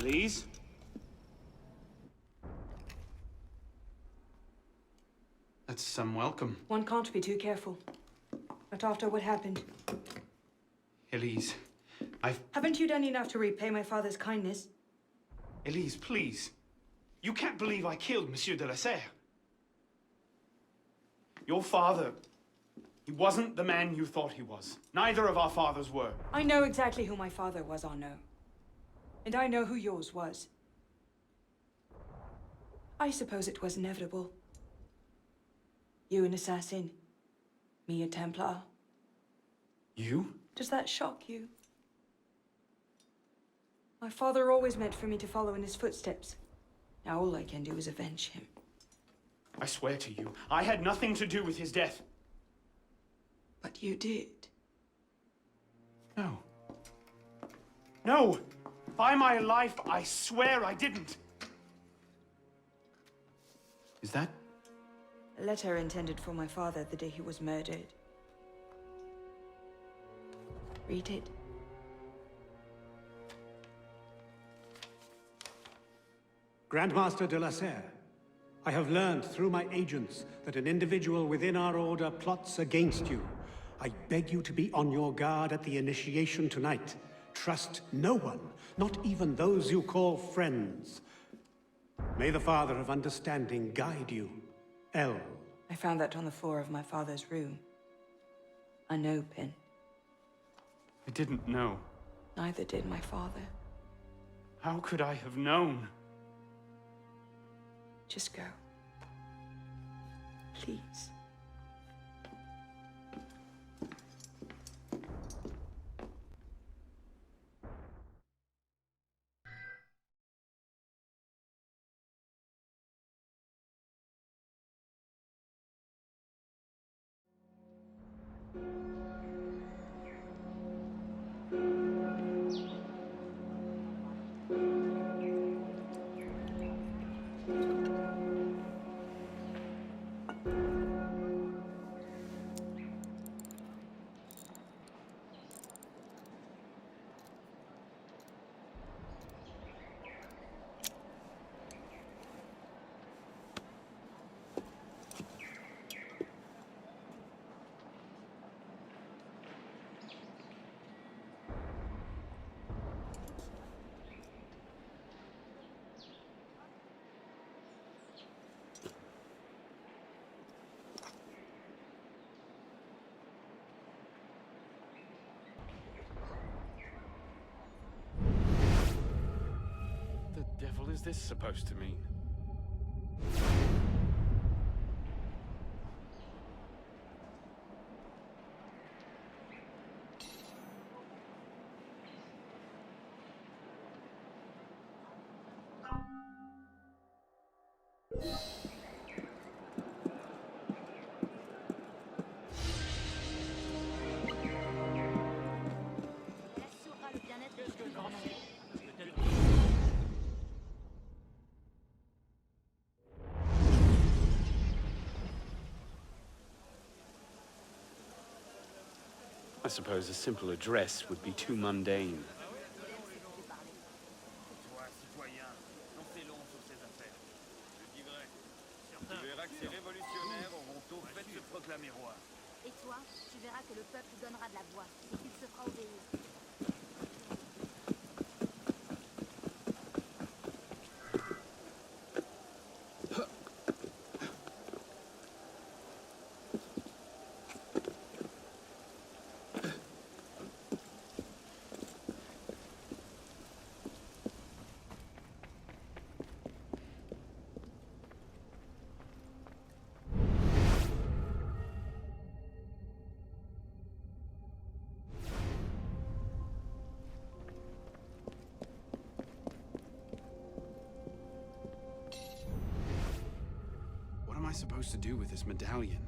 Please? That's some welcome. One can't be too careful. Not after what happened. Elise, Haven't you done enough to repay my father's kindness? Elise, please. You can't believe I killed Monsieur de la Serre. Your father, he wasn't the man you thought he was. Neither of our fathers were. I know exactly who my father was, Arnaud. And I know who yours was. I suppose it was inevitable. You an assassin, me a Templar. You? Does that shock you? My father always meant for me to follow in his footsteps. Now all I can do is avenge him. I swear to you, I had nothing to do with his death. But you did. No. No! By my life, I swear I didn't. Is that? A letter intended for my father the day he was murdered. Read it. Grandmaster de la Serre, I have learned through my agents that an individual within our order plots against you. I beg you to be on your guard at the initiation tonight. Trust no one, not even those you call friends. May the Father of Understanding guide you. L. I found that on the floor of my father's room. A no pin. I didn't know. Neither did my father. How could I have known? Just go. Please. The devil is this supposed to mean? I suppose a simple address would be too mundane. Et toi, tu verras que le peuple donnera de la voix et qu'il se fera obéir. What am I supposed to do with this medallion?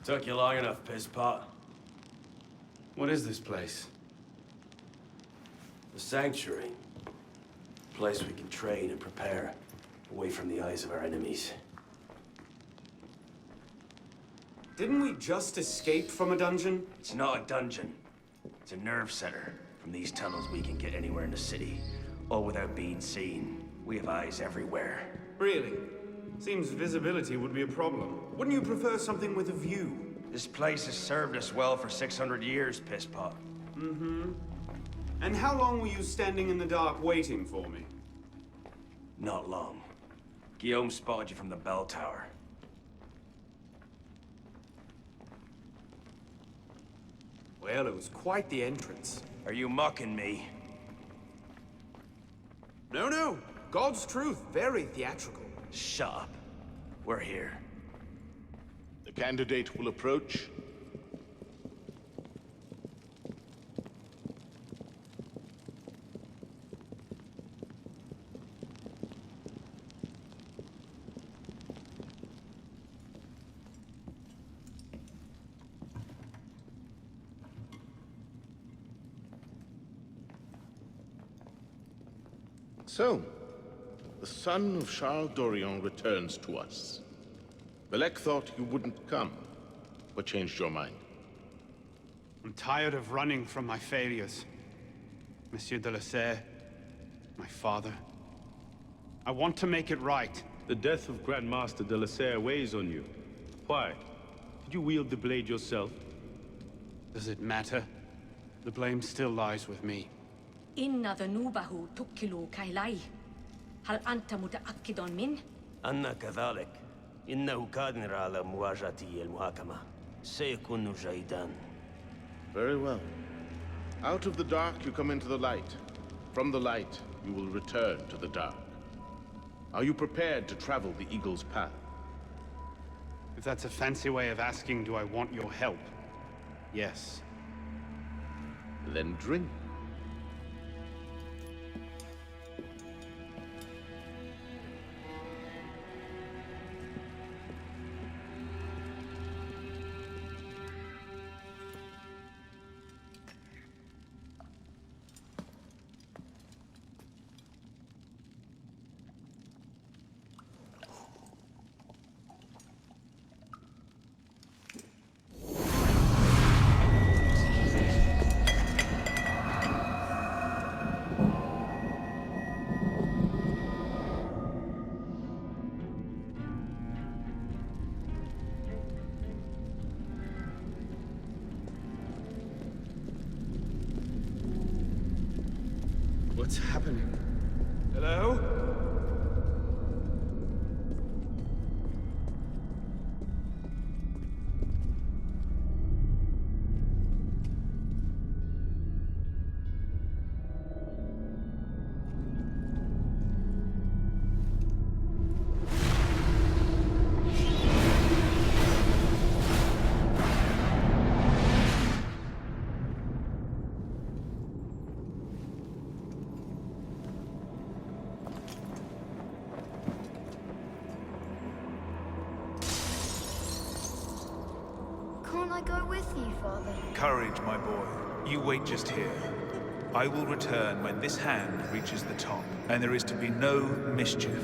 Took you long enough, pisspot. What is this place? The Sanctuary. A place we can train and prepare, away from the eyes of our enemies. Didn't we just escape from a dungeon? It's not a dungeon. It's a nerve center. From these tunnels, we can get anywhere in the city, all without being seen. We have eyes everywhere. Really? Seems visibility would be a problem. Wouldn't you prefer something with a view? This place has served us well for 600 years, pisspot. Mm-hmm. And how long were you standing in the dark waiting for me? Not long. Guillaume spotted you from the bell tower. Well, it was quite the entrance. Are you mocking me? No, no. God's truth. Very theatrical. Shut up. We're here. The candidate will approach. So, the son of Charles Dorion returns to us. Belek thought you wouldn't come. What changed your mind? I'm tired of running from my failures. Monsieur de la Serre, my father. I want to make it right. The death of Grand Master de la Serre weighs on you. Why? Did you wield the blade yourself? Does it matter? The blame still lies with me. إن ذنوبه تكل كيلي هل أنت متأكد من؟ أنا كذلك. إنه قادر على مواجهة المحاكمة. سيكون جيدا. Very well. Out of the dark you come into the light. From the light you will return to the dark. Are you prepared to travel the Eagle's path? If that's a fancy way of asking, do I want your help? Yes. Then drink. What's happening? Hello? Can't I go with you, Father? Courage, my boy. You wait just here. I will return when this hand reaches the top, and there is to be no mischief.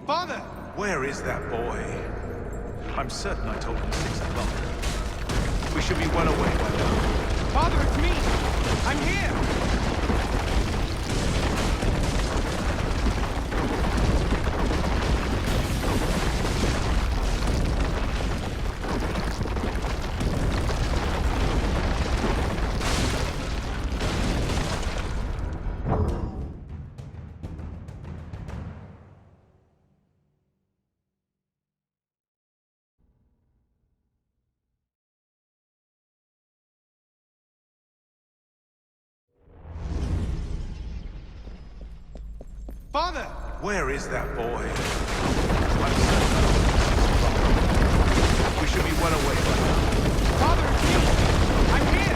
Father! Where is that boy? I'm certain I told him 6 o'clock. We should be well away by now. Father, it's me! I'm here! Father! Where is that boy? I'm certain I told him 6 o'clock. We should be well away by now. Father, it's me! I'm here!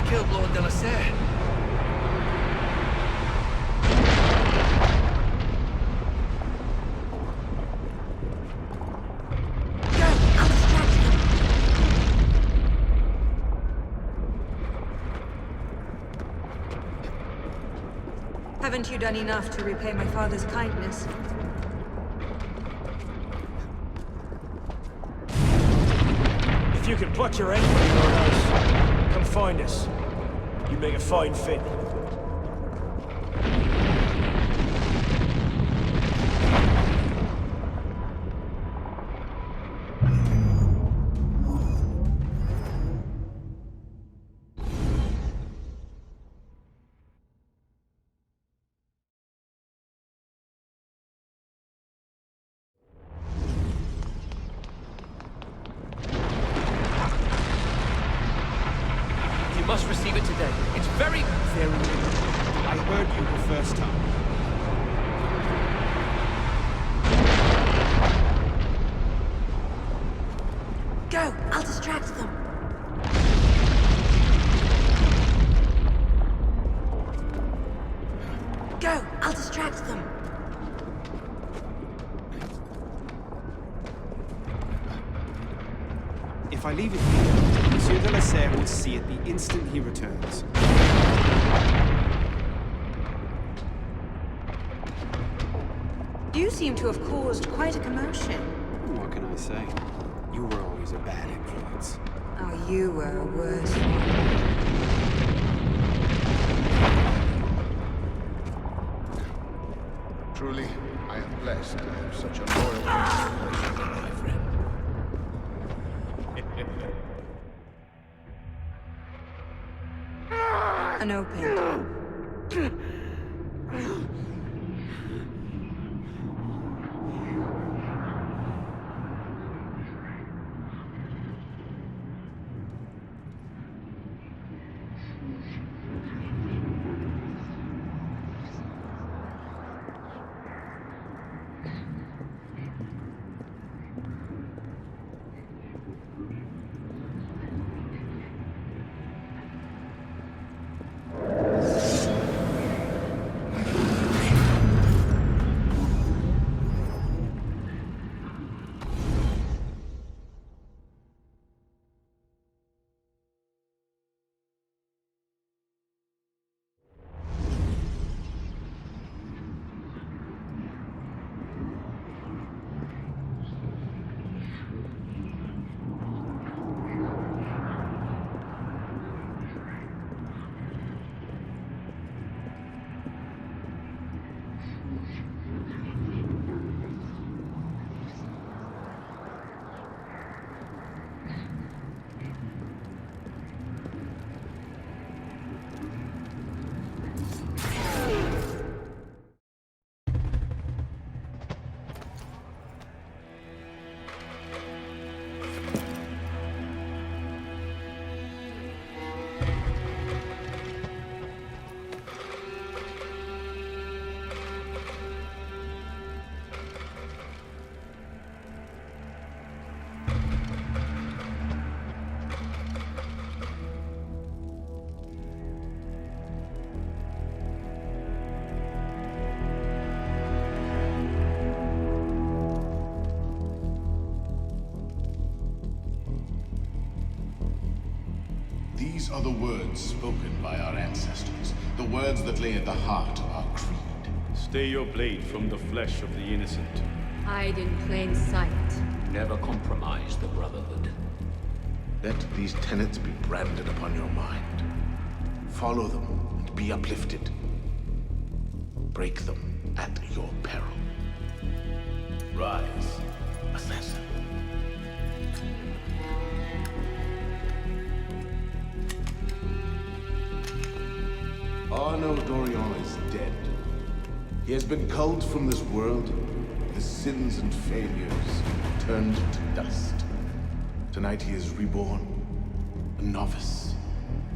killed Lord de la Serre. Haven't you done enough to repay my father's kindness? If you can pluck your ankle in your house, come find us. You make a fine fit. You must receive it today. It's very, very... I heard you the first time. Go! I'll distract them. Go! I'll distract them. If I leave it here, Monsieur de la Serre will see it the instant he returns. You seem to have caused quite a commotion. What can I say? You were always a bad influence. Oh, you were a worse one. Truly, I am blessed to have such a loyal my friend. Unopened. These are the words spoken by our ancestors, the words that lay at the heart of our creed. Stay your blade from the flesh of the innocent. Hide in plain sight. Never compromise the Brotherhood. Let these tenets be branded upon your mind. Follow them and be uplifted. Break them at your peril. Rise, assassin. Arno Dorion is dead. He has been culled from this world. His sins and failures turned to dust. Tonight he is reborn, a novice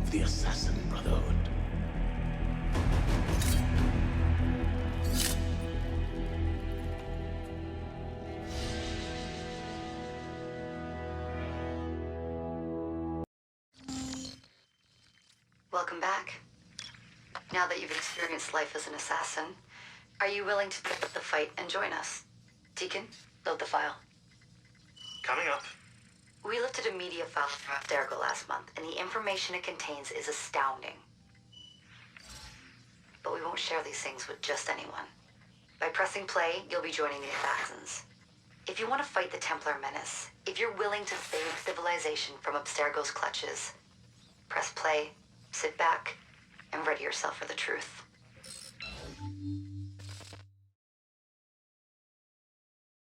of the Assassin Brotherhood. Welcome back. Now that you've experienced life as an assassin, are you willing to pick up the fight and join us? Deacon, load the file. Coming up. We lifted a media file from Abstergo last month, and the information it contains is astounding. But we won't share these things with just anyone. By pressing play, you'll be joining the assassins. If you want to fight the Templar menace, if you're willing to save civilization from Abstergo's clutches, press play, sit back, and ready yourself for the truth.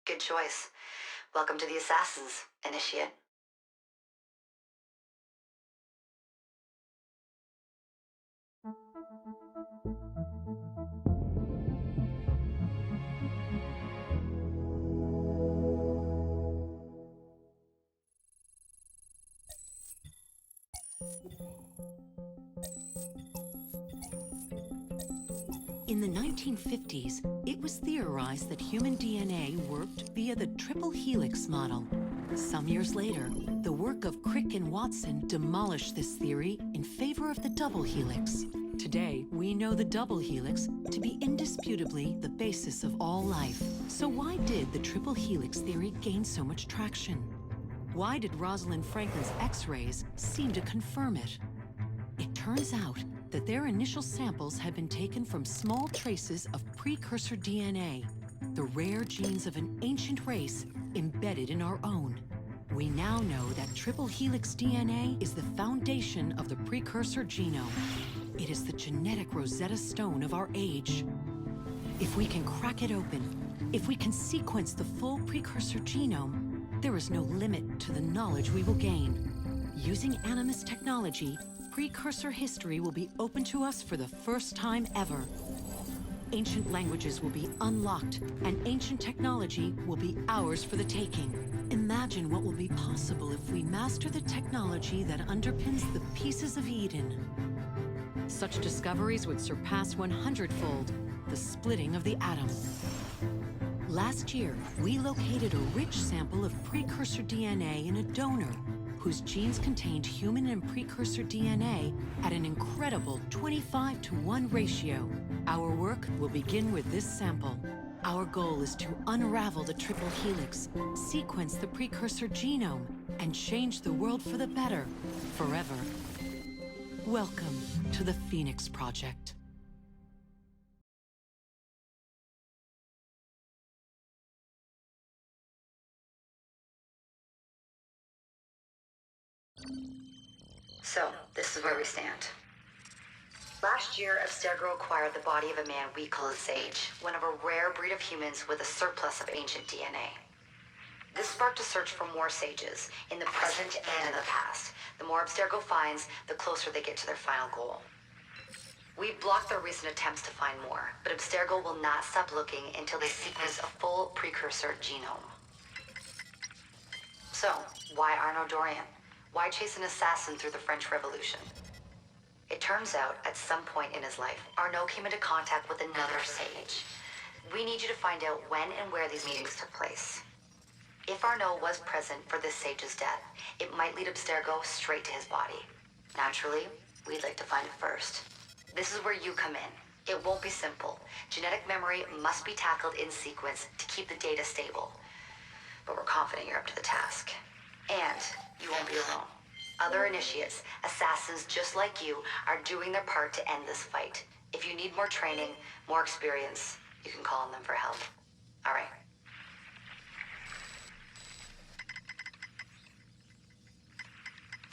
Good choice. Welcome to the Assassins, Initiate. In the 1950s, it was theorized that human DNA worked via the triple helix model. Some years later, the work of Crick and Watson demolished this theory in favor of the double helix. Today, we know the double helix to be indisputably the basis of all life. So why did the triple helix theory gain so much traction? Why did Rosalind Franklin's X-rays seem to confirm it? It turns out that their initial samples had been taken from small traces of precursor DNA, the rare genes of an ancient race embedded in our own. We now know that triple helix DNA is the foundation of the precursor genome. It is the genetic Rosetta Stone of our age. If we can crack it open, if we can sequence the full precursor genome, there is no limit to the knowledge we will gain. Using Animus technology, precursor history will be open to us for the first time ever. Ancient languages will be unlocked, and ancient technology will be ours for the taking. Imagine what will be possible if we master the technology that underpins the pieces of Eden. Such discoveries would surpass 100-fold the splitting of the atom. Last year, we located a rich sample of precursor DNA in a donor whose genes contained human and precursor DNA at an incredible 25-to-1 ratio. Our work will begin with this sample. Our goal is to unravel the triple helix, sequence the precursor genome, and change the world for the better, forever. Welcome to the Phoenix Project. So, this is where we stand. Last year, Abstergo acquired the body of a man we call a Sage, one of a rare breed of humans with a surplus of ancient DNA. This sparked a search for more Sages, in the present and in the past. The more Abstergo finds, the closer they get to their final goal. We've blocked their recent attempts to find more, but Abstergo will not stop looking until they sequence a full precursor genome. So, why Arnaud Dorian? Why chase an assassin through the French Revolution? It turns out, at some point in his life, Arnaud came into contact with another Sage. We need you to find out when and where these meetings took place. If Arnaud was present for this Sage's death, it might lead Abstergo straight to his body. Naturally, we'd like to find it first. This is where you come in. It won't be simple. Genetic memory must be tackled in sequence to keep the data stable. But we're confident you're up to the task. And you won't be alone. Other initiates, assassins just like you, are doing their part to end this fight. If you need more training, more experience, you can call on them for help. All right.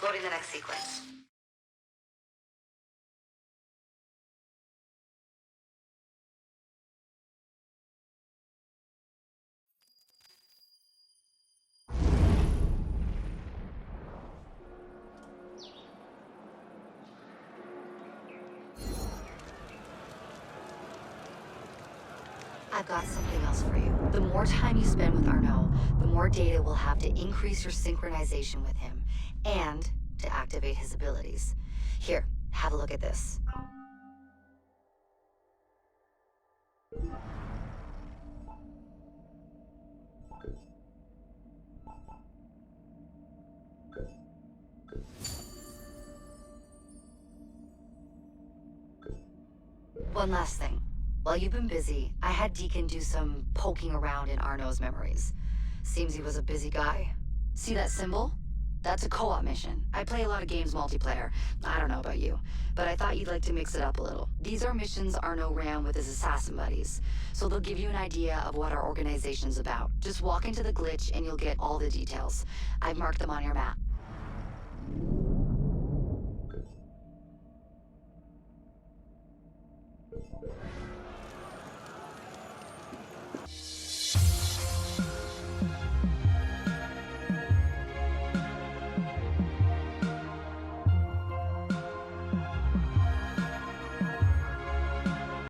Loading the next sequence. I've got something else for you. The more time you spend with Arnaud, the more data we'll have to increase your synchronization with him, and to activate his abilities. Here, have a look at this. One last thing. While you've been busy, I had Deacon do some poking around in Arno's memories. Seems he was a busy guy. See that symbol? That's a co-op mission. I play a lot of games multiplayer. I don't know about you, but I thought you'd like to mix it up a little. These are missions Arno ran with his assassin buddies, so they'll give you an idea of what our organization's about. Just walk into the glitch and you'll get all the details. I've marked them on your map.